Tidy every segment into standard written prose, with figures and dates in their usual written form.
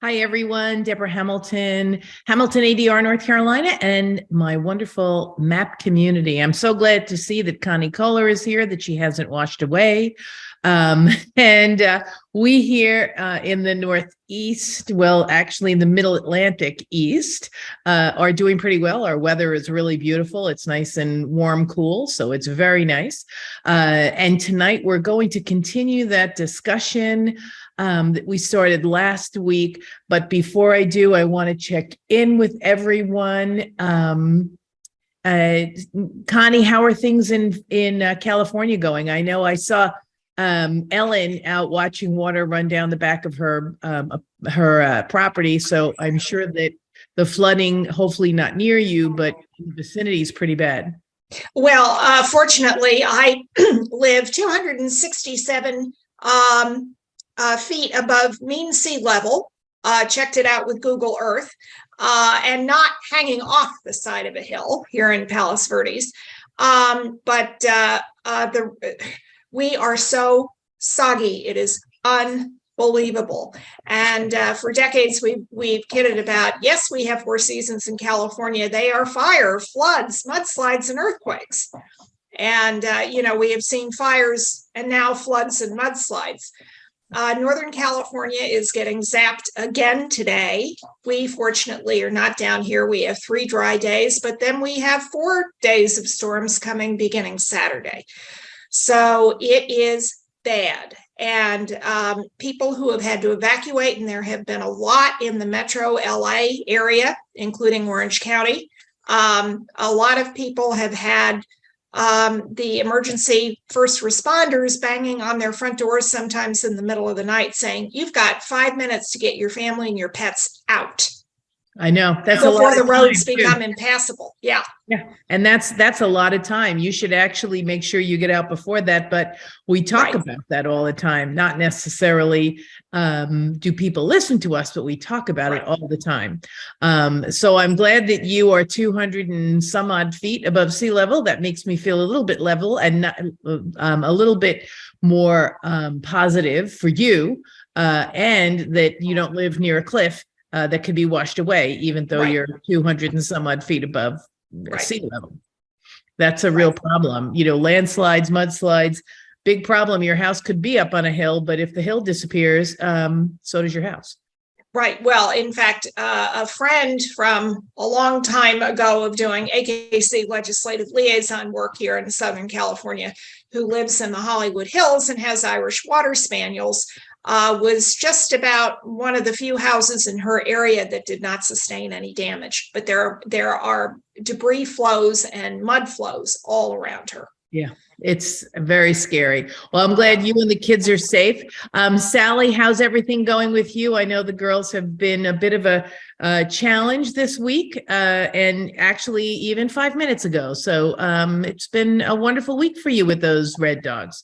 Hi, everyone. Deborah Hamilton ADR, North Carolina, and my wonderful MAAP community. I'm so glad to see that Connie Kohler is here, that she hasn't washed away. And we here in the Northeast, well, actually in the Middle Atlantic East, are doing pretty well. Our weather is really beautiful. It's nice and warm, cool, so it's very nice. And tonight we're going to continue that discussion that we started last week. But before I do, I want to check in with everyone. Connie, how are things in California going? I know I saw Ellen out watching water run down the back of her property, so I'm sure that the flooding, hopefully not near you, but in the vicinity, is pretty bad. Well, fortunately, I live 267 feet above mean sea level. Checked it out with Google Earth, and not hanging off the side of a hill here in Palos Verdes. But we are so soggy; it is unbelievable. And for decades, we've kidded about, yes, we have 4 seasons in California. They are fire, floods, mudslides, and earthquakes. And we have seen fires and now floods and mudslides. Northern California is getting zapped again today. We fortunately are not down here. We have 3 dry days, but then we have 4 days of storms coming beginning Saturday. So it is bad. And people who have had to evacuate, and there have been a lot in the metro LA area, including Orange County. A lot of people have had the emergency first responders banging on their front doors sometimes in the middle of the night saying, you've got 5 minutes to get your family and your pets out. I know that's before the roads become impassable. Yeah. And that's a lot of time. You should actually make sure you get out before that. But we talk about that all the time. Not necessarily do people listen to us, but we talk about it all the time. So I'm glad that you are 200 and some odd feet above sea level. That makes me feel a little bit level and not, a little bit more positive for you, and that you don't live near a cliff that could be washed away, even though you're 200 and some odd feet above sea level. That's a real problem. Landslides, mudslides, big problem. Your house could be up on a hill, but if the hill disappears, so does your house. Right. Well, in fact, a friend from a long time ago of doing AKC legislative liaison work here in Southern California, who lives in the Hollywood Hills and has Irish water spaniels, was just about one of the few houses in her area that did not sustain any damage. But there are debris flows and mud flows all around her. Yeah, it's very scary. Well, I'm glad you and the kids are safe. Sally, how's everything going with you? I know the girls have been a bit of a challenge this week, and actually even 5 minutes ago. So it's been a wonderful week for you with those red dogs.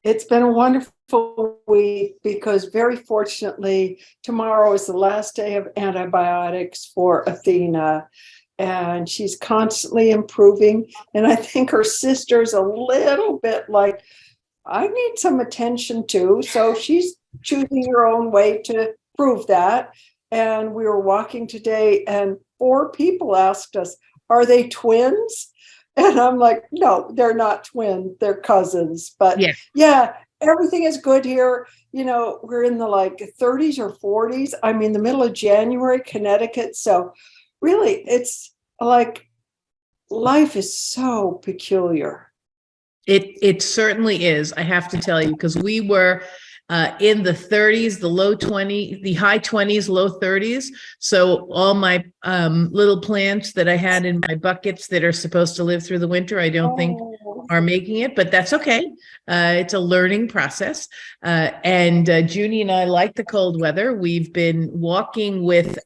It's been a wonderful week because very fortunately, tomorrow is the last day of antibiotics for Athena, and she's constantly improving. And I think her sister's a little bit like, I need some attention too. So she's choosing her own way to prove that. And we were walking today and 4 people asked us, are they twins? And I'm like, no, they're not twins, they're cousins. But yeah, everything is good here. We're in the 30s or 40s. I'm in the middle of January, Connecticut. So really, it's like life is so peculiar. It certainly is. I have to tell you, because we were in the 30s, the high 20s, low 30s. So all my little plants that I had in my buckets that are supposed to live through the winter, I don't think are making it, but that's okay. It's a learning process. And Junie and I like the cold weather. We've been walking with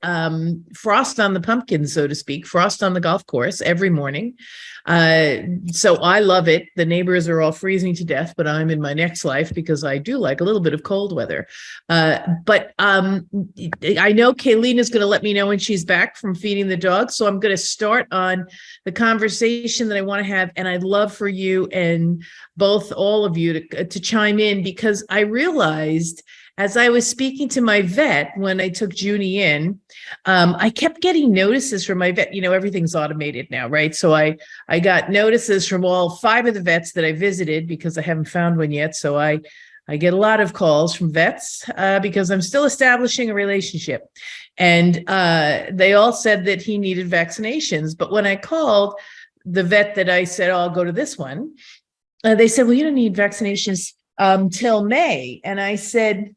frost on the pumpkin, so to speak, frost on the golf course every morning. So I love it. The neighbors are all freezing to death, but I'm in my next life because I do like a little bit of cold weather. But I know Kayleen is going to let me know when she's back from feeding the dogs. So I'm going to start on the conversation that I want to have. And I'd love for you and all of you to chime in, because I realized as I was speaking to my vet when I took Junie in, I kept getting notices from my vet. Everything's automated now, right? So I got notices from all 5 of the vets that I visited because I haven't found one yet. So I get a lot of calls from vets because I'm still establishing a relationship. And they all said that he needed vaccinations. But when I called the vet that I said, oh, I'll go to this one, they said, well, you don't need vaccinations till May. And I said,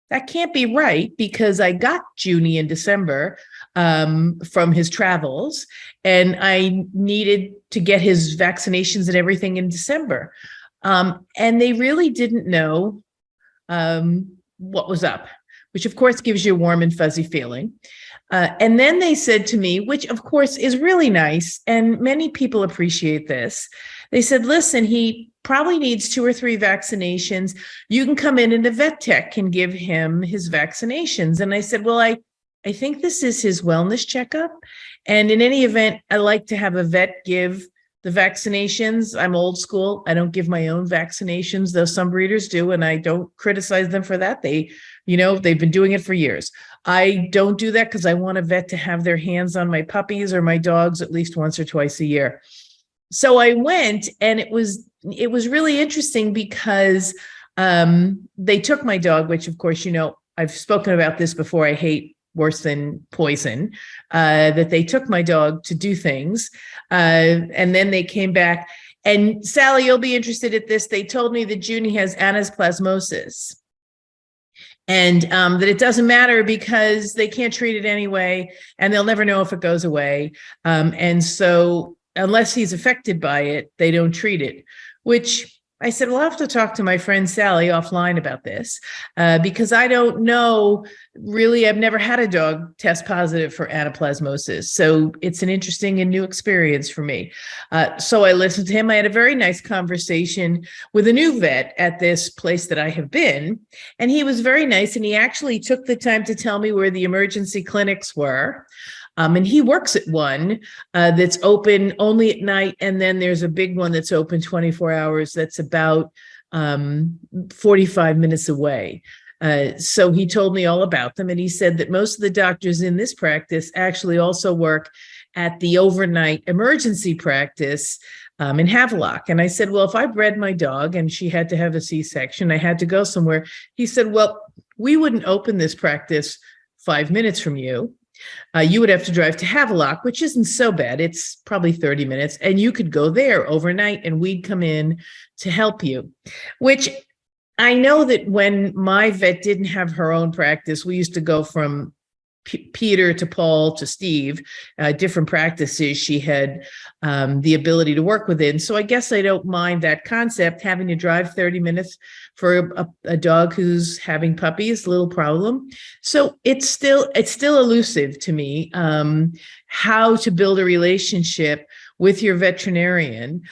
that can't be right because I got Junie in December from his travels, and I needed to get his vaccinations and everything in December. And they really didn't know what was up, which of course gives you a warm and fuzzy feeling. And then they said to me, which of course is really nice, and many people appreciate this. They said, listen, he probably needs 2 or 3 vaccinations. You can come in and the vet tech can give him his vaccinations. And I said, well, I think this is his wellness checkup. And in any event, I like to have a vet give the vaccinations. I'm old school. I don't give my own vaccinations, though some breeders do, and I don't criticize them for that. They've been doing it for years. I don't do that because I want a vet to have their hands on my puppies or my dogs at least once or twice a year. So I went, and it was really interesting because they took my dog, which of course, I've spoken about this before. I hate worse than poison, that they took my dog to do things. And then they came back, and Sally, you'll be interested at this. They told me that Junie has anaplasmosis, and that it doesn't matter because they can't treat it anyway, and they'll never know if it goes away. And so unless he's affected by it, they don't treat it, which I said, well, I'll have to talk to my friend Sally offline about this because I don't know really. I've never had a dog test positive for anaplasmosis. So it's an interesting and new experience for me. So I listened to him. I had a very nice conversation with a new vet at this place that I have been. And he was very nice. And he actually took the time to tell me where the emergency clinics were. And he works at one that's open only at night. And then there's a big one that's open 24 hours. That's about 45 minutes away. So he told me all about them. And he said that most of the doctors in this practice actually also work at the overnight emergency practice in Havelock. And I said, well, if I bred my dog and she had to have a C-section, I had to go somewhere. He said, well, we wouldn't open this practice 5 minutes from you. You would have to drive to Havelock, which isn't so bad. It's probably 30 minutes, and you could go there overnight and we'd come in to help you, which I know that when my vet didn't have her own practice, we used to go from Peter to Paul to Steve, different practices she had the ability to work within. So I guess I don't mind that concept, having to drive 30 minutes for a dog who's having puppies, little problem. So it's still elusive to me how to build a relationship with your veterinarian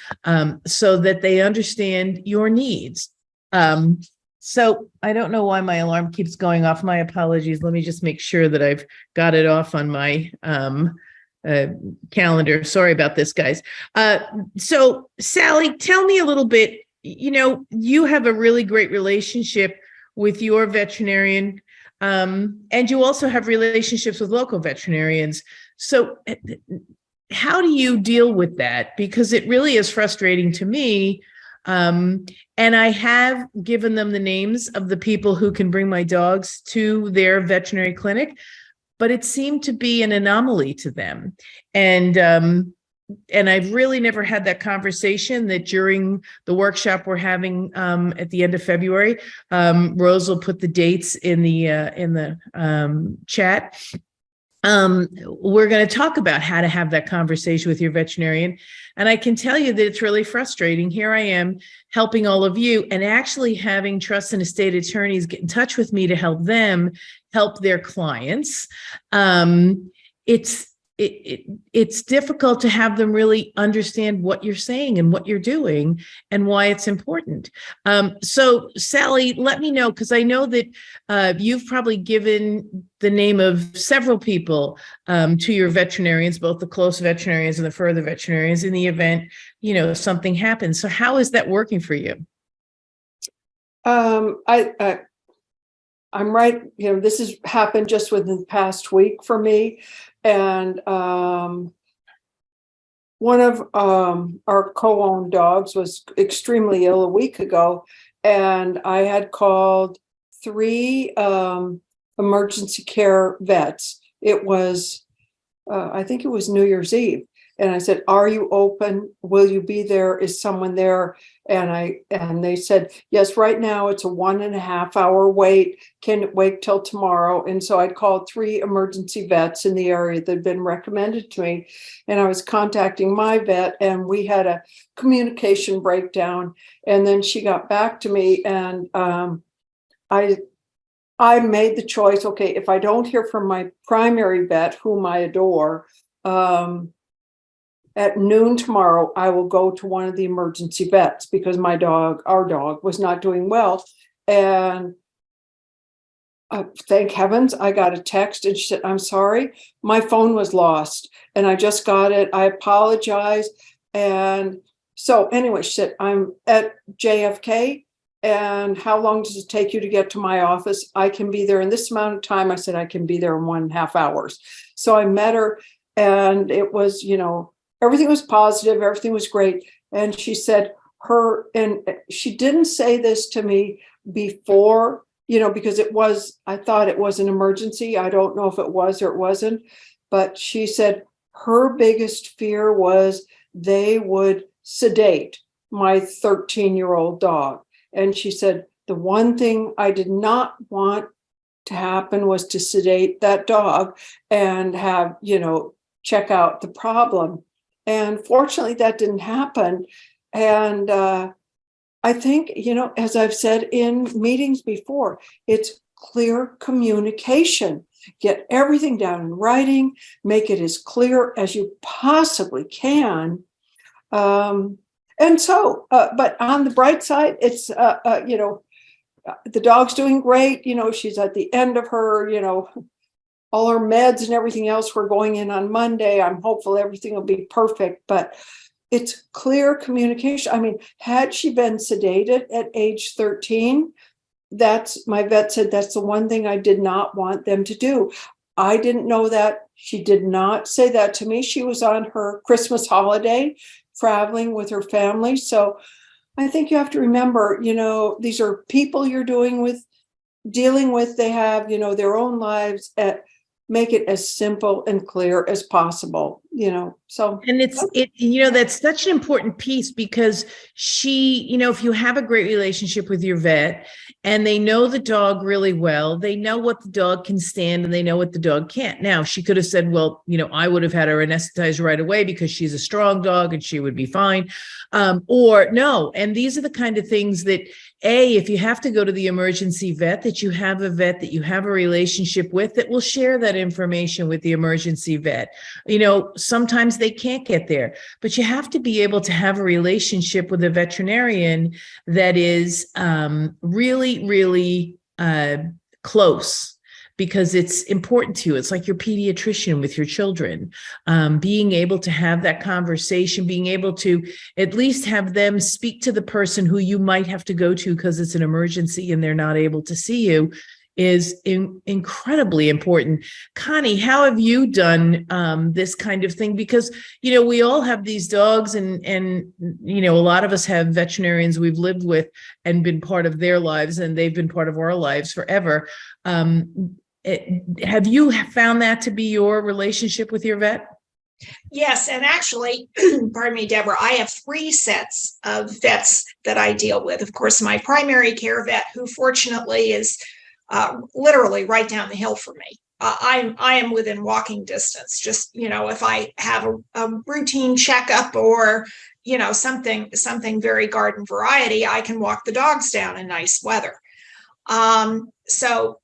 so that they understand your needs. So I don't know why my alarm keeps going off. My apologies. Let me just make sure that I've got it off on my calendar. Sorry about this, guys. So Sally, tell me a little bit, you have a really great relationship with your veterinarian, and you also have relationships with local veterinarians. So how do you deal with that? Because it really is frustrating to me. And I have given them the names of the people who can bring my dogs to their veterinary clinic, but it seemed to be an anomaly to them. And I've really never had that conversation that during the workshop we're having at the end of February. Rose will put the dates in the chat. We're going to talk about how to have that conversation with your veterinarian. And I can tell you that it's really frustrating. Here I am helping all of you and actually having trust and estate attorneys get in touch with me to help them help their clients. It's difficult to have them really understand what you're saying and what you're doing and why it's important. So Sally, let me know, because I know that you've probably given the name of several people to your veterinarians, both the close veterinarians and the further veterinarians, in the event, something happens. So how is that working for you? I'm right, this has happened just within the past week for me. And one of our co-owned dogs was extremely ill a week ago, and I had called 3 emergency care vets. It was, I think it was New Year's Eve. And I said, "Are you open? Will you be there? Is someone there?" And they said, "Yes, right now it's a 1.5 hour wait. Can it wait till tomorrow?" And so I called 3 emergency vets in the area that had been recommended to me. And I was contacting my vet, and we had a communication breakdown. And then she got back to me, and I made the choice, okay, if I don't hear from my primary vet, whom I adore, at noon tomorrow, I will go to one of the emergency vets, because our dog was not doing well. And thank heavens, I got a text, and she said, "I'm sorry, my phone was lost and I just got it. I apologize." And so anyway, she said, "I'm at JFK. And how long does it take you to get to my office? I can be there in this amount of time." I said, "I can be there in 1.5 hours." So I met her, and it was, everything was positive. Everything was great. And she said and she didn't say this to me before, because I thought it was an emergency. I don't know if it was or it wasn't, but she said her biggest fear was they would sedate my 13-year-old dog. And she said, the one thing I did not want to happen was to sedate that dog and have, check out the problem. And fortunately, that didn't happen. And I think, as I've said in meetings before, it's clear communication. Get everything down in writing, make it as clear as you possibly can. And so, but on the bright side, it's, the dog's doing great. She's at the end of her, all her meds and everything else. We're going in on Monday. I'm hopeful everything will be perfect, but it's clear communication. I mean, had she been sedated at age 13, my vet said that's the one thing I did not want them to do. I didn't know that. She did not say that to me. She was on her Christmas holiday, traveling with her family. So I think you have to remember, these are people you're dealing with. They have, their own lives. Make it as simple and clear as possible, so. And that's such an important piece, because she, if you have a great relationship with your vet and they know the dog really well, they know what the dog can stand and they know what the dog can't. Now, she could have said, well, I would have had her anesthetized right away because she's a strong dog and she would be fine. Or no. And these are the kind of things that, if you have to go to the emergency vet, that you have a vet that you have a relationship with that will share that information with the emergency vet. Sometimes they can't get there, but you have to be able to have a relationship with a veterinarian that is really, really close, because it's important to you. It's like your pediatrician with your children, being able to have that conversation, being able to at least have them speak to the person who you might have to go to because it's an emergency and they're not able to see you, is incredibly important. Connie, how have you done this kind of thing? Because, we all have these dogs and a lot of us have veterinarians we've lived with and been part of their lives, and they've been part of our lives forever. Have you found that to be your relationship with your vet? Yes. And actually, pardon me, Deborah, I have 3 sets of vets that I deal with. Of course, my primary care vet, who fortunately is literally right down the hill from me. I am within walking distance. Just, if I have a routine checkup or, something very garden variety, I can walk the dogs down in nice weather. So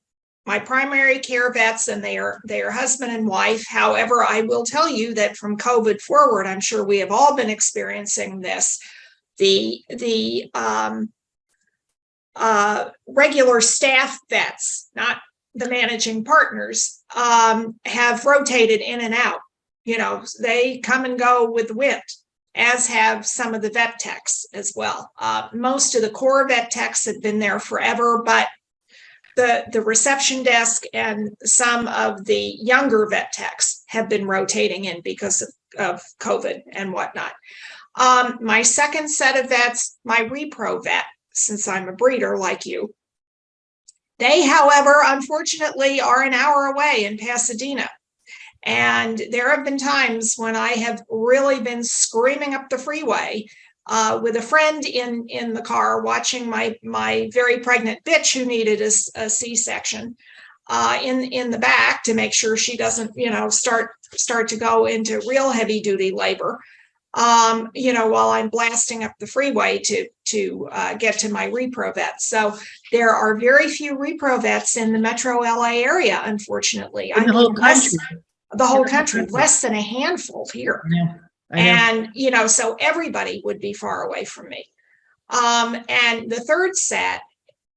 my primary care vets, and they are husband and wife. However, I will tell you that from COVID forward, I'm sure we have all been experiencing this. The regular staff vets, not the managing partners, have rotated in and out. They come and go with the wind, as have some of the vet techs as well. Most of the core vet techs have been there forever, but the reception desk and some of the younger vet techs have been rotating in because of COVID and whatnot. My second set of vets, my repro vet, since I'm a breeder like you, they, however, unfortunately are an hour away in Pasadena. And there have been times when I have really been screaming up the freeway with a friend in the car watching my very pregnant bitch who needed a C-section in the back to make sure she doesn't, start to go into real heavy duty labor. While I'm blasting up the freeway to get to my repro vets. So there are very few repro vets in the metro LA area, unfortunately. In the whole country. The whole country, less than a handful here. And, so everybody would be far away from me. And the third set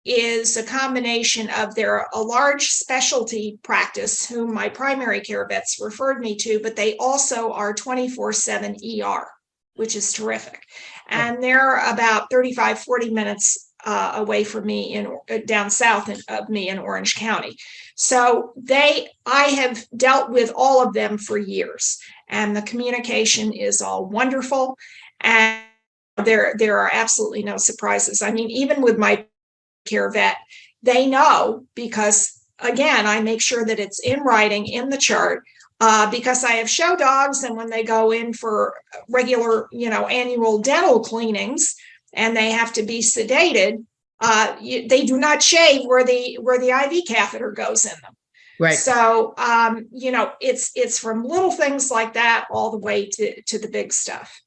is a combination of a large specialty practice whom my primary care vets referred me to, but they also are 24/7 ER, which is terrific. And they're about 35, 40 minutes away from me down south of me in Orange County. So I have dealt with all of them for years, and the communication is all wonderful. And there are absolutely no surprises. I mean, even with my care vet, they know, because again, I make sure that it's in writing in the chart, because I have show dogs, and when they go in for regular, annual dental cleanings and they have to be sedated, they do not shave where the IV catheter goes in them. Right. So, it's from little things like that all the way to the big stuff.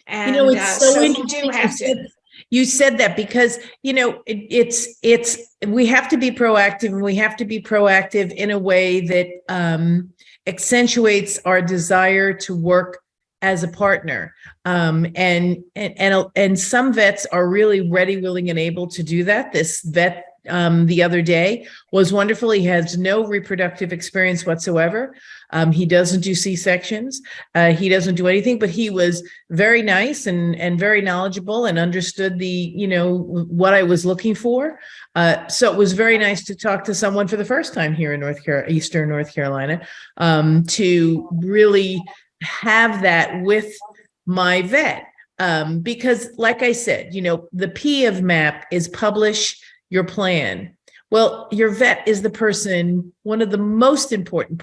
And it's so so you interesting do have to. You said that because, it's we have to be proactive, and we have to be proactive in a way that accentuates our desire to work as a partner. And some vets are really ready, willing, and able to do that. This vet the other day was wonderful. He has no reproductive experience whatsoever. He doesn't do C-sections. He doesn't do anything, but he was very nice and very knowledgeable and understood what I was looking for. So it was very nice to talk to someone for the first time here in Eastern North Carolina, to really have that with my vet. Because like I said, the P of MAAP is publish your plan. Well, your vet is the person, one of the most important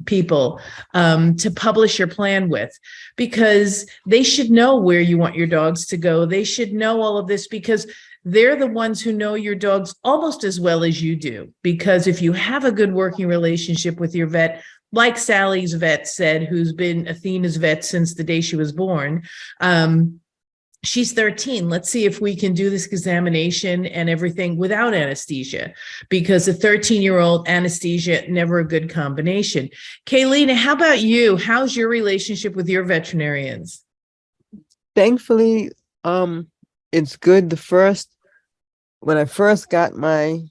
people to publish your plan with, because they should know where you want your dogs to go. They should know all of this, because they're the ones who know your dogs almost as well as you do. Because if you have a good working relationship with your vet, like Sally's vet said, who's been Athena's vet since the day she was born, she's 13. Let's see if we can do this examination and everything without anesthesia, because a 13-year-old anesthesia, never a good combination. Kaylina, how about you? How's your relationship with your veterinarians? Thankfully, it's good. When I first got my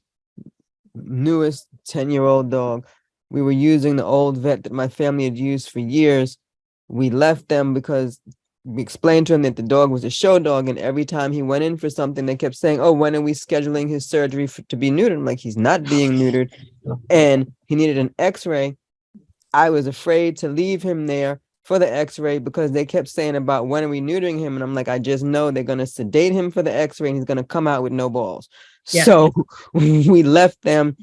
newest 10-year-old dog, we were using the old vet that my family had used for years. We left them because we explained to him that the dog was a show dog, and every time he went in for something, they kept saying, "Oh, when are we scheduling his surgery to be neutered?" I'm like, he's not being neutered, and he needed an X-ray. I was afraid to leave him there for the X-ray because they kept saying about when are we neutering him, and I'm like, I just know they're going to sedate him for the X-ray, and he's going to come out with no balls. Yeah. So we left them,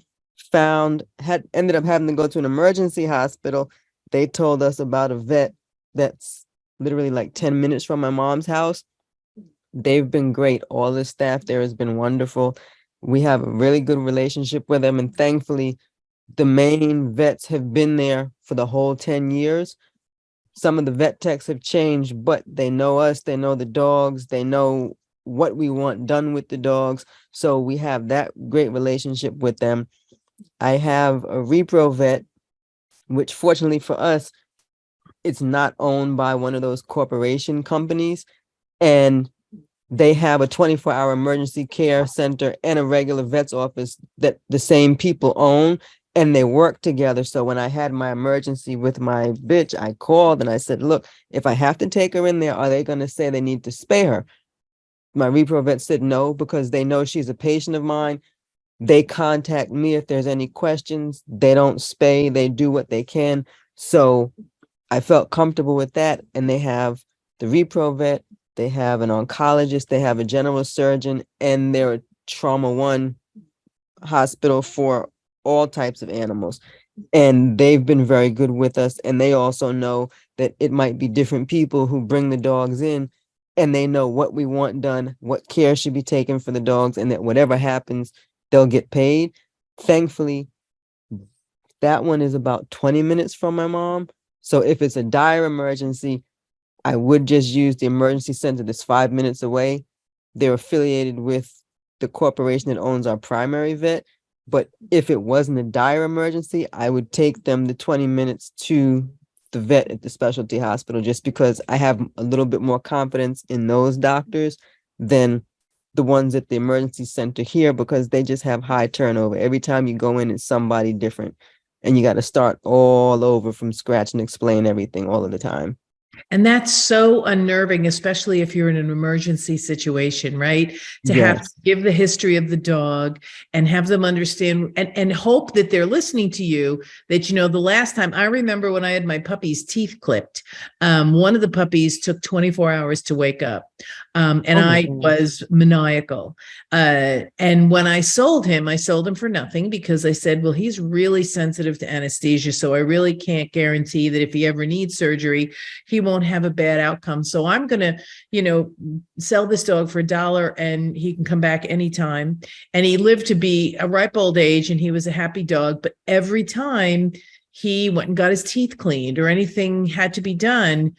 ended up having to go to an emergency hospital. They told us about a vet that's literally like 10 minutes from my mom's house. They've been great. All the staff there has been wonderful. We have a really good relationship with them. And thankfully, the main vets have been there for the whole 10 years. Some of the vet techs have changed, but they know us. They know the dogs. They know what we want done with the dogs. So we have that great relationship with them. I have a repro vet, which fortunately for us, it's not owned by one of those corporation companies, and they have a 24-hour emergency care center and a regular vet's office that the same people own, and they work together. So when I had my emergency with my bitch, I called and I said, look, if I have to take her in there, are they going to say they need to spay her? My repro vet said no, because they know she's a patient of mine. They contact me if there's any questions. They don't spay, they do what they can. So I felt comfortable with that. And they have the repro vet, they have an oncologist, they have a general surgeon, and they're a trauma one hospital for all types of animals. And they've been very good with us. And they also know that it might be different people who bring the dogs in, and they know what we want done, what care should be taken for the dogs, and that whatever happens, they'll get paid. Thankfully, that one is about 20 minutes from my mom. So if it's a dire emergency, I would just use the emergency center that's 5 minutes away. They're affiliated with the corporation that owns our primary vet. But if it wasn't a dire emergency, I would take them the 20 minutes to the vet at the specialty hospital, just because I have a little bit more confidence in those doctors than the ones at the emergency center here, because they just have high turnover. Every time you go in, it's somebody different, and you got to start all over from scratch and explain everything all of the time. And that's so unnerving, especially if you're in an emergency situation, right? To have to Yes. give the history of the dog and have them understand and hope that they're listening to you, that, you know, the last time I remember when I had my puppy's teeth clipped, one of the puppies took 24 hours to wake up. And Oh my I God. was maniacal. And when I sold him for nothing, because I said, well, he's really sensitive to anesthesia. So I really can't guarantee that if he ever needs surgery, he won't have a bad outcome. So I'm going to, you know, sell this dog for $1 and he can come back anytime. And he lived to be a ripe old age and he was a happy dog. But every time he went and got his teeth cleaned or anything had to be done,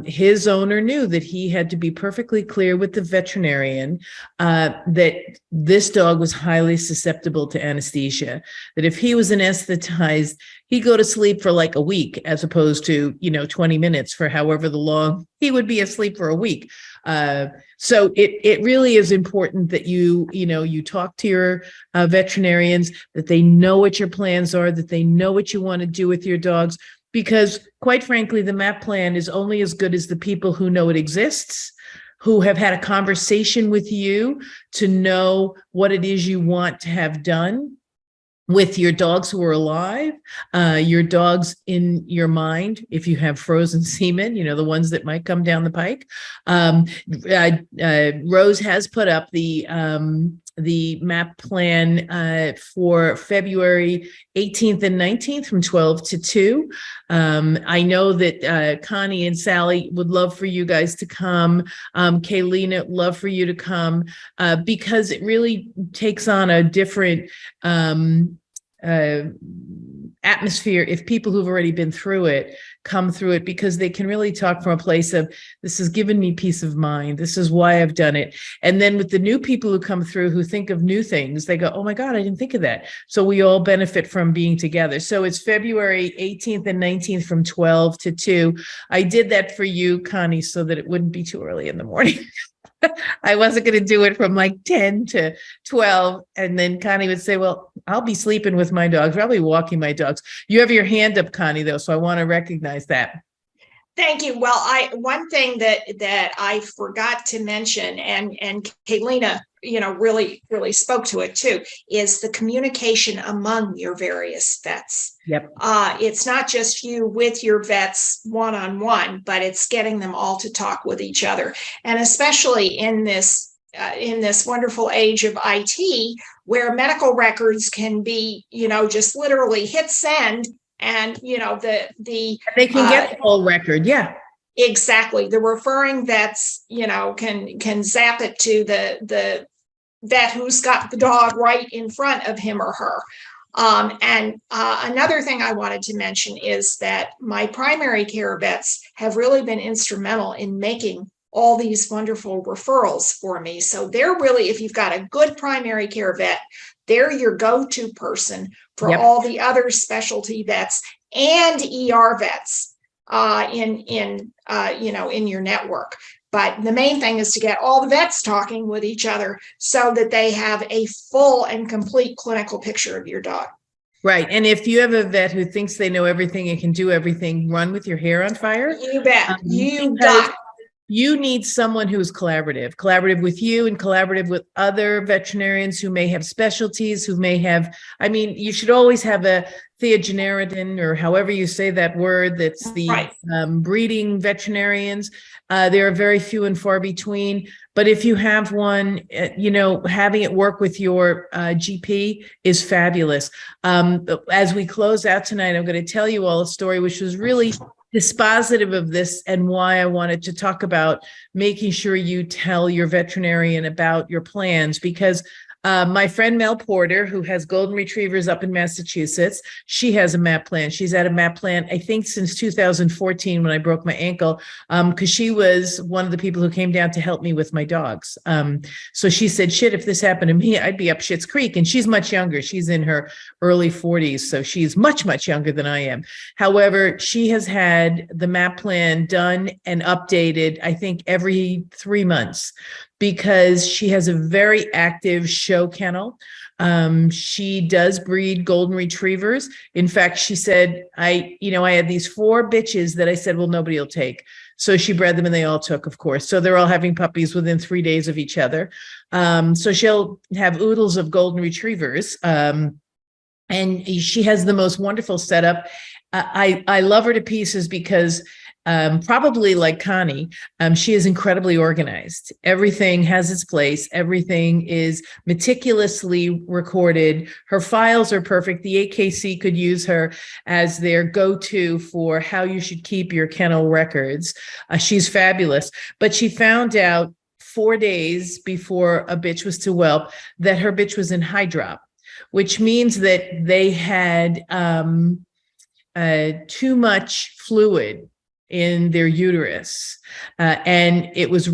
his owner knew that he had to be perfectly clear with the veterinarian that this dog was highly susceptible to anesthesia, that if he was anesthetized, he'd go to sleep for like a week, as opposed to, you know, 20 minutes for however the long he would be asleep for a week. So it really is important that you talk to your veterinarians, that they know what your plans are, that they know what you want to do with your dogs. Because quite frankly, the MAAP plan is only as good as the people who know it exists, who have had a conversation with you to know what it is you want to have done with your dogs who are alive, your dogs in your mind, if you have frozen semen, you know, the ones that might come down the pike. Rose has put up the MAAP plan for February 18th and 19th from 12 to 2. I know that Connie and Sally would love for you guys to come. Kaylina would love for you to come because it really takes on a different atmosphere if people who've already been through it come through it, because they can really talk from a place of, this has given me peace of mind. This is why I've done it. And then with the new people who come through who think of new things, they go, oh my God, I didn't think of that. So we all benefit from being together. So it's February 18th and 19th from 12 to 2. I did that for you, Connie, so that it wouldn't be too early in the morning. I wasn't going to do it from like 10 to 12. And then Connie would say, well, I'll be sleeping with my dogs, probably walking my dogs. You have your hand up, Connie, though, so I want to recognize that. Thank you. Well, one thing that I forgot to mention, and Kaylina, really spoke to it too, is the communication among your various vets. Yep. It's not just you with your vets one-on-one, but it's getting them all to talk with each other. And especially in this wonderful age of IT, where medical records can be, just literally hit send, and they can get the whole record. Yeah, exactly. The referring vets, can zap it to the vet who's got the dog right in front of him or her. And another thing I wanted to mention is that my primary care vets have really been instrumental in making all these wonderful referrals for me. So they're really, if you've got a good primary care vet, they're your go-to person for Yep. all the other specialty vets and ER vets in your network. But the main thing is to get all the vets talking with each other so that they have a full and complete clinical picture of your dog. Right. And if you have a vet who thinks they know everything and can do everything, run with your hair on fire. You bet. You got it. you need someone who's collaborative with you and collaborative with other veterinarians who may have specialties, who may have, I mean, you should always have a theogeneridan, or however you say that word, that's the Right. breeding veterinarians. There are very few and far between. But if you have one, having it work with your GP is fabulous. As we close out tonight, I'm going to tell you all a story which was really dispositive of this and why I wanted to talk about making sure you tell your veterinarian about your plans, because my friend Mel Porter, who has golden retrievers up in Massachusetts, she has a MAAP plan. She's had a MAAP plan, I think, since 2014 when I broke my ankle, because she was one of the people who came down to help me with my dogs. So she said, shit, if this happened to me, I'd be up Schitt's Creek. And she's much younger. She's in her early 40s. So she's much, much younger than I am. However, she has had the MAAP plan done and updated, I think, every 3 months, because she has a very active show kennel. She does breed golden retrievers. In fact, she said, I had these 4 bitches that I said, well, nobody will take. So she bred them and they all took, of course. So they're all having puppies within 3 days of each other. So she'll have oodles of golden retrievers. And she has the most wonderful setup. I love her to pieces because probably like Connie, she is incredibly organized. Everything has its place. Everything is meticulously recorded. Her files are perfect. The AKC could use her as their go-to for how you should keep your kennel records. She's fabulous. But she found out 4 days before a bitch was to whelp that her bitch was in high drop, which means that they had too much fluid in their uterus. And it was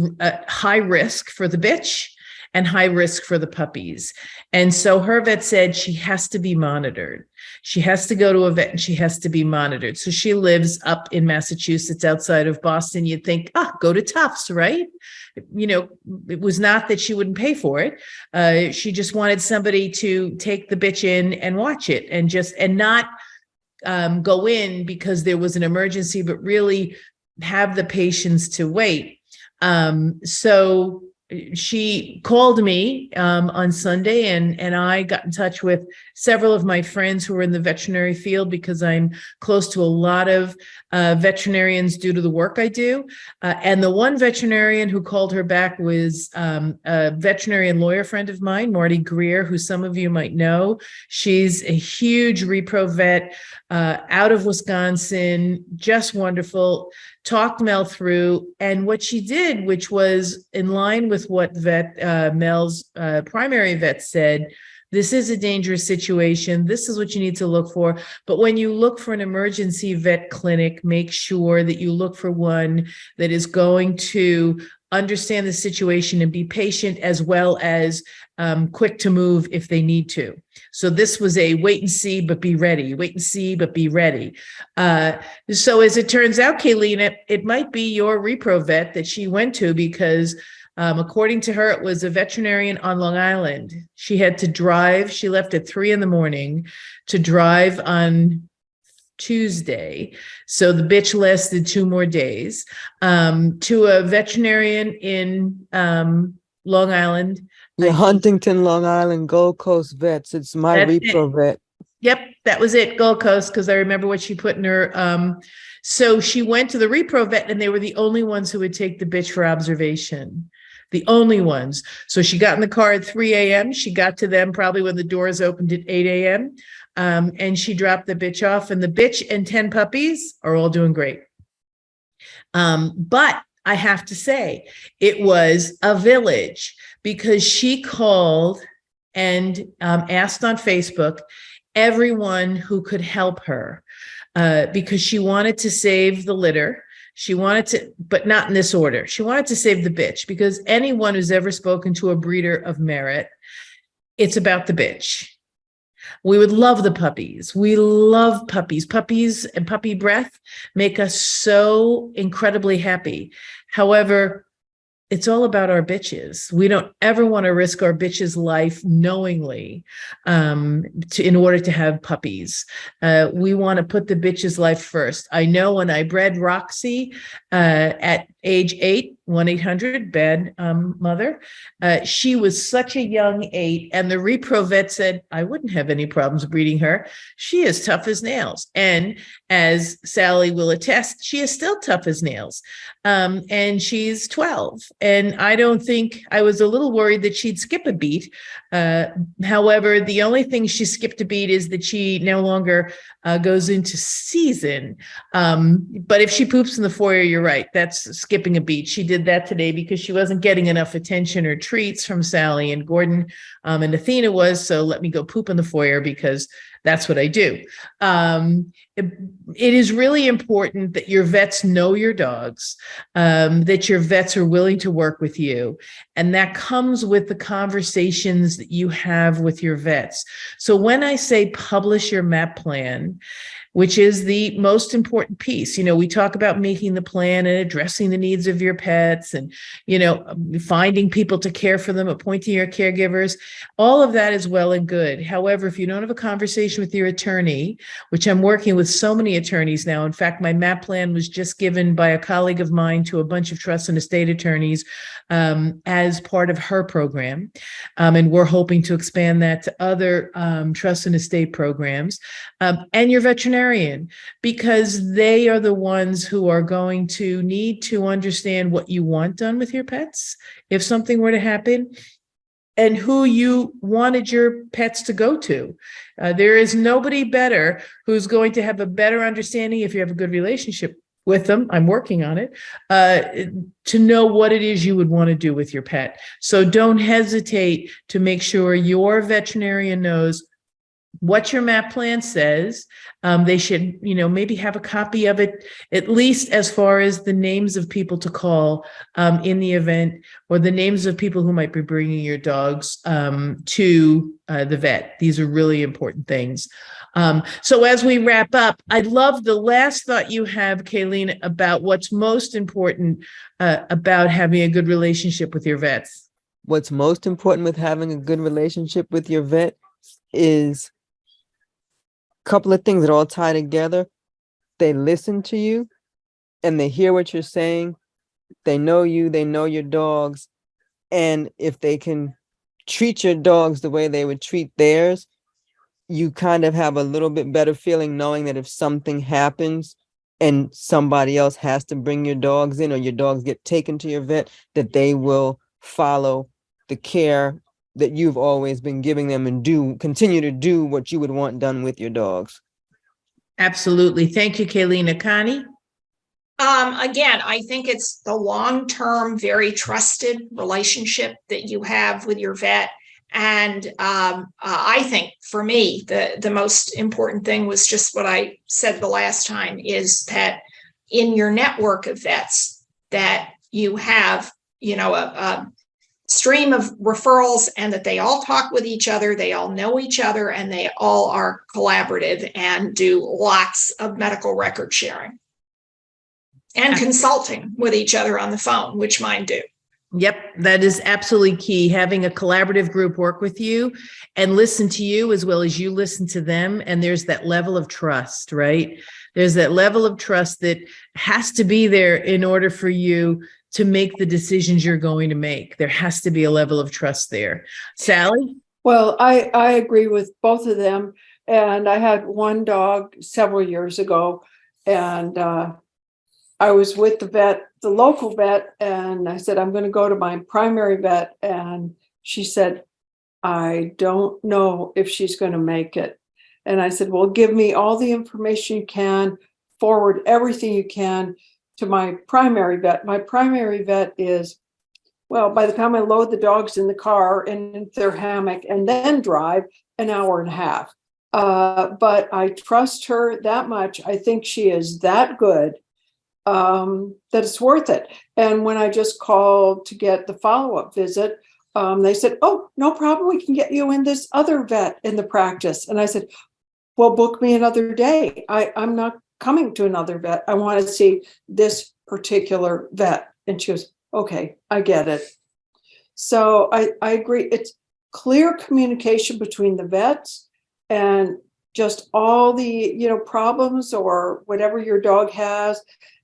high risk for the bitch and high risk for the puppies. And so her vet said she has to be monitored. She has to go to a vet and she has to be monitored. So she lives up in Massachusetts outside of Boston. You'd think, go to Tufts, right? It was not that she wouldn't pay for it. She just wanted somebody to take the bitch in and watch it and not go in because there was an emergency, but really have the patience to wait. So she called me on Sunday, and I got in touch with several of my friends who are in the veterinary field, because I'm close to a lot of veterinarians due to the work I do. And the one veterinarian who called her back was a veterinarian lawyer friend of mine, Marty Greer, who some of you might know. She's a huge repro vet out of Wisconsin, just wonderful. Talked Mel through, and what she did, which was in line with what Mel's primary vet said, this is a dangerous situation. This is what you need to look for. But when you look for an emergency vet clinic, make sure that you look for one that is going to understand the situation and be patient, as well as quick to move if they need to. So this was a wait and see, but be ready. Wait and see, but be ready. So as it turns out, Kayleen, it might be your repro vet that she went to, because according to her, it was a veterinarian on Long Island. She had to drive. She left at 3 a.m. to drive on Tuesday. So the bitch lasted 2 more days, to a veterinarian in Long Island. Yeah, Huntington, Long Island, Gold Coast Vets. It's my repro vet. Yep, that was it, Gold Coast, because I remember what she put in her. So she went to the repro vet, and they were the only ones who would take the bitch for observation. The only ones. So she got in the car at 3 a.m. She got to them probably when the doors opened at 8 a.m. And she dropped the bitch off, and the bitch and 10 puppies are all doing great. But I have to say, it was a village, because she called and asked on Facebook everyone who could help her, because she wanted to save the litter. She wanted to, but not in this order. She wanted to save the bitch, because anyone who's ever spoken to a breeder of merit, it's about the bitch. We would love the puppies. We love puppies. Puppies and puppy breath make us so incredibly happy. However, it's all about our bitches. We don't ever want to risk our bitch's life knowingly in order to have puppies. We want to put the bitch's life first. I know when I bred Roxy at age 8, 1-800 mother, she was such a young 8, and the repro vet said I wouldn't have any problems breeding her. She is tough as nails, and as Sally will attest, she is still tough as nails. And she's 12. And I don't think, I was a little worried that she'd skip a beat. However, the only thing she skipped a beat is that she no longer goes into season. But if she poops in the foyer, you're right, that's skipping a beat. She did that today because she wasn't getting enough attention or treats from Sally and Gordon, and Athena was, so let me go poop in the foyer because that's what I do. It is really important that your vets know your dogs, that your vets are willing to work with you. And that comes with the conversations that you have with your vets. So when I say publish your MAAP plan, which is the most important piece. We talk about making the plan and addressing the needs of your pets and, finding people to care for them, appointing your caregivers. All of that is well and good. However, if you don't have a conversation with your attorney, which I'm working with so many attorneys now. In fact, my MAAP plan was just given by a colleague of mine to a bunch of trust and estate attorneys as part of her program. And we're hoping to expand that to other trust and estate programs. And your veterinarian, because they are the ones who are going to need to understand what you want done with your pets if something were to happen, and who you wanted your pets to go to. There is nobody better who's going to have a better understanding, if you have a good relationship with them, I'm working on it, to know what it is you would want to do with your pet. So don't hesitate to make sure your veterinarian knows what your MAAP plan says. They should, maybe have a copy of it, at least as far as the names of people to call in the event, or the names of people who might be bringing your dogs to the vet. These are really important things. So as we wrap up, I'd love the last thought you have, Kayleen, about what's most important about having a good relationship with your vets. What's most important with having a good relationship with your vet is couple of things that all tie together. They listen to you and they hear what you're saying. They know you, they know your dogs. And if they can treat your dogs the way they would treat theirs, you kind of have a little bit better feeling knowing that if something happens and somebody else has to bring your dogs in, or your dogs get taken to your vet, that they will follow the care that you've always been giving them and continue to do what you would want done with your dogs. Absolutely. Thank you, Kayleen. Connie? Again, I think it's the long-term, very trusted relationship that you have with your vet. And I think for me, the most important thing was just what I said the last time, is that in your network of vets, that you have, a stream of referrals, and that they all talk with each other, they all know each other, and they all are collaborative and do lots of medical record sharing and consulting with each other on the phone, which mine do. Yep, that is absolutely key. Having a collaborative group work with you and listen to you as well as you listen to them. And there's that level of trust, right? There's that level of trust that has to be there in order for you to make the decisions you're going to make. There has to be a level of trust there. Sally? Well, I agree with both of them. And I had one dog several years ago, and I was with the local vet, and I said, I'm going to go to my primary vet. And she said, I don't know if she's going to make it. And I said, well, give me all the information you can, forward everything you can to my primary vet. My primary vet is, well, by the time I load the dogs in the car and into their hammock and then drive, an hour and a half. But I trust her that much. I think she is that good that it's worth it. And when I just called to get the follow-up visit, they said, oh, no problem. We can get you in this other vet in the practice. And I said, well, book me another day. I'm not coming to another vet. I want to see this particular vet. And she goes, Okay, I get it. So I agree. It's clear communication between the vets and just all the, problems or whatever your dog has,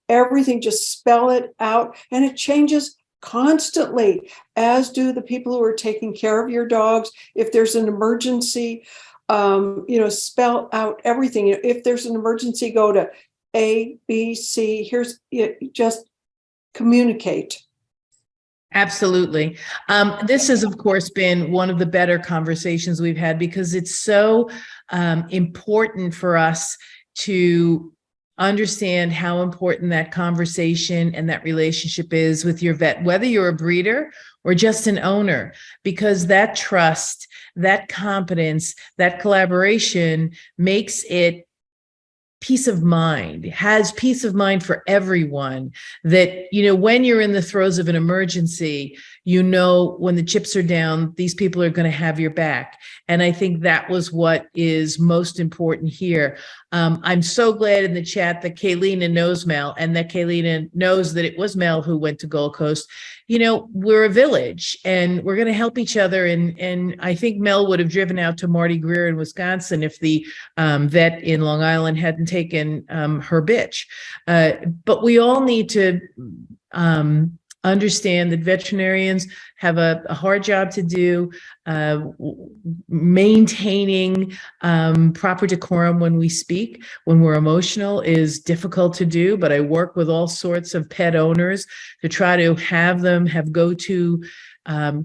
everything, just spell it out. And it changes constantly, as do the people who are taking care of your dogs. If there's an emergency, spell out everything. If there's an emergency, go to A, B, C. Just communicate. Absolutely. This has, of course, been one of the better conversations we've had because it's so important for us to understand how important that conversation and that relationship is with your vet, whether you're a breeder or just an owner, because that trust, that competence, that collaboration makes it peace of mind, has peace of mind for everyone that, when you're in the throes of an emergency, when the chips are down, these people are going to have your back. And I think that was what is most important here. I'm so glad in the chat that Kaylina knows Mel and that Kaylina knows that it was Mel who went to Gold Coast. We're a village and we're going to help each other. And I think Mel would have driven out to Marty Greer in Wisconsin if the vet in Long Island hadn't taken her bitch. But we all need to understand that veterinarians have a hard job to do, maintaining proper decorum when we speak, when we're emotional is difficult to do, but I work with all sorts of pet owners to try to have them have go-to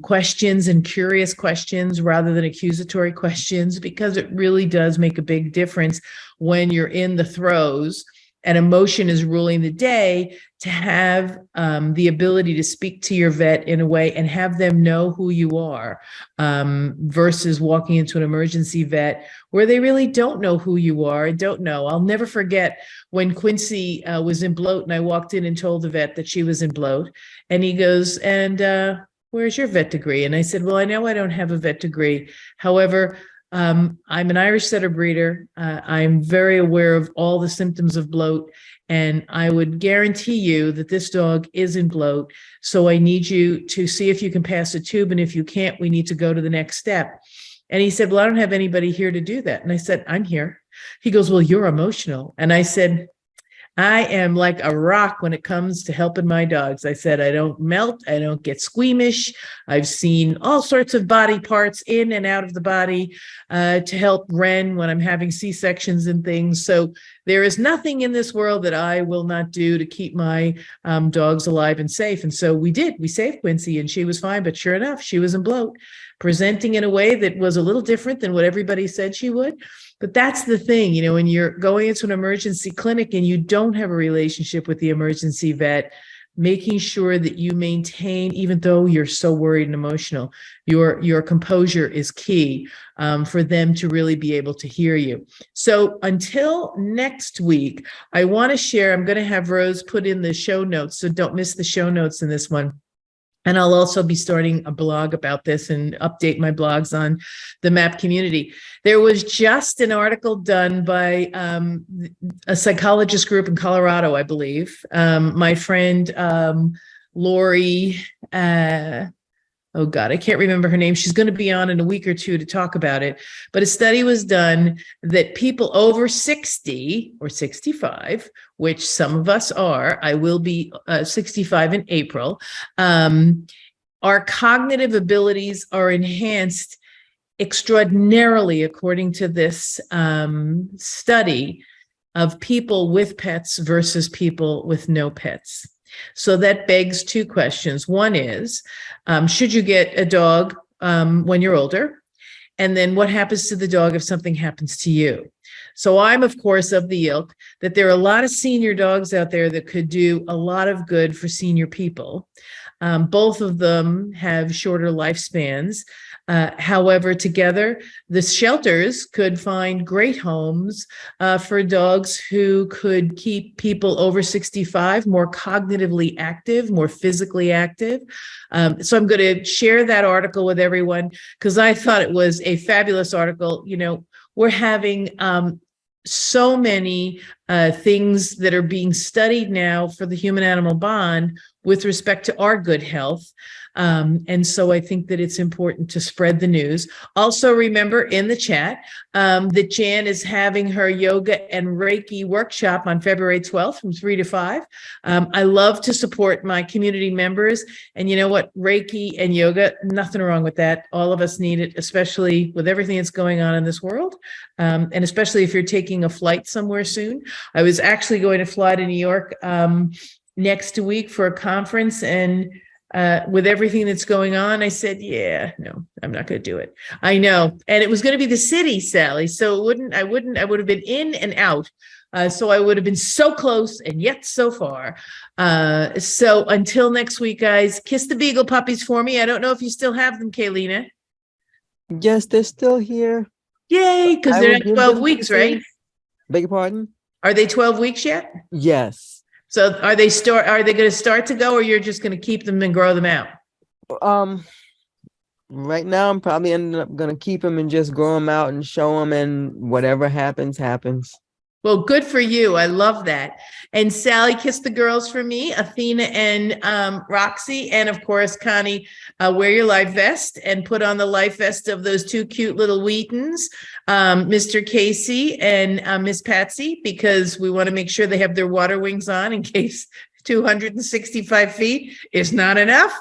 questions and curious questions rather than accusatory questions, because it really does make a big difference when you're in the throes and emotion is ruling the day, to have the ability to speak to your vet in a way and have them know who you are, versus walking into an emergency vet where they really don't know who you are and don't know. I'll never forget when Quincy was in bloat and I walked in and told the vet that she was in bloat, and he goes, and where's your vet degree? And I said, well, I know I don't have a vet degree. However, I'm an Irish setter breeder. I'm very aware of all the symptoms of bloat, and I would guarantee you that this dog is in bloat. So I need you to see if you can pass a tube, and if you can't, we need to go to the next step. And he said, well, I don't have anybody here to do that. And I said, I'm here. He goes, well, you're emotional. And I said, I am like a rock when it comes to helping my dogs. I said, I don't melt. I don't get squeamish. I've seen all sorts of body parts in and out of the body to help Ren when I'm having C-sections and things. So there is nothing in this world that I will not do to keep my dogs alive and safe. And so we did. We saved Quincy and she was fine. But sure enough, she was in bloat, presenting in a way that was a little different than what everybody said she would. But that's the thing, when you're going into an emergency clinic and you don't have a relationship with the emergency vet, making sure that you maintain, even though you're so worried and emotional, your composure is key for them to really be able to hear you. So until next week, I want to share, I'm going to have Rose put in the show notes, so don't miss the show notes in this one. And I'll also be starting a blog about this and update my blogs on the MAAP community. There was just an article done by a psychologist group in Colorado, I believe. My friend Lori, oh God, I can't remember her name. She's going to be on in a week or two to talk about it. But a study was done that people over 60 or 65, which some of us are, I will be 65 in April, our cognitive abilities are enhanced extraordinarily, according to this study, of people with pets versus people with no pets. So that begs two questions. One is, should you get a dog when you're older? And then what happens to the dog if something happens to you? So I'm, of course, of the ilk that there are a lot of senior dogs out there that could do a lot of good for senior people. Both of them have shorter lifespans. However, together, the shelters could find great homes for dogs who could keep people over 65 more cognitively active, more physically active. So I'm going to share that article with everyone because I thought it was a fabulous article. We're having so many things that are being studied now for the human animal bond with respect to our good health. And so I think that it's important to spread the news. Also, remember in the chat that Jan is having her yoga and Reiki workshop on February 12th from 3 to 5. I love to support my community members. And you know what? Reiki and yoga, nothing wrong with that. All of us need it, especially with everything that's going on in this world. And especially if you're taking a flight somewhere soon. I was actually going to fly to New York next week for a conference, and with everything that's going on, I said, yeah, no, I'm not going to do it. I know. And it was going to be the city, Sally. So I would have been in and out. So I would have been so close and yet so far. So until next week, guys, kiss the beagle puppies for me. I don't know if you still have them, Kaylina. Yes, they're still here. Yay, because I they're will at give 12 them weeks, kisses. right? Beg your pardon? Are they 12 weeks yet? Yes. So are they going to start to go, or you're just going to keep them and grow them out? Right now I'm probably ended up gonna keep them and just grow them out and show them, and whatever happens, happens. Well, good for you. I love that. And Sally, kiss the girls for me, Athena and Roxy. And of course, Connie, wear your life vest and put on the life vest of those two cute little Wheatons, Mr. Casey and Miss Patsy, because we want to make sure they have their water wings on in case 265 feet is not enough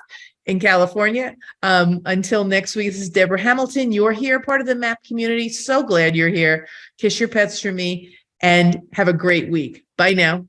in California. Until next week, this is Deborah Hamilton. You're here, part of the MAAP community. So glad you're here. Kiss your pets for me. And have a great week. Bye now.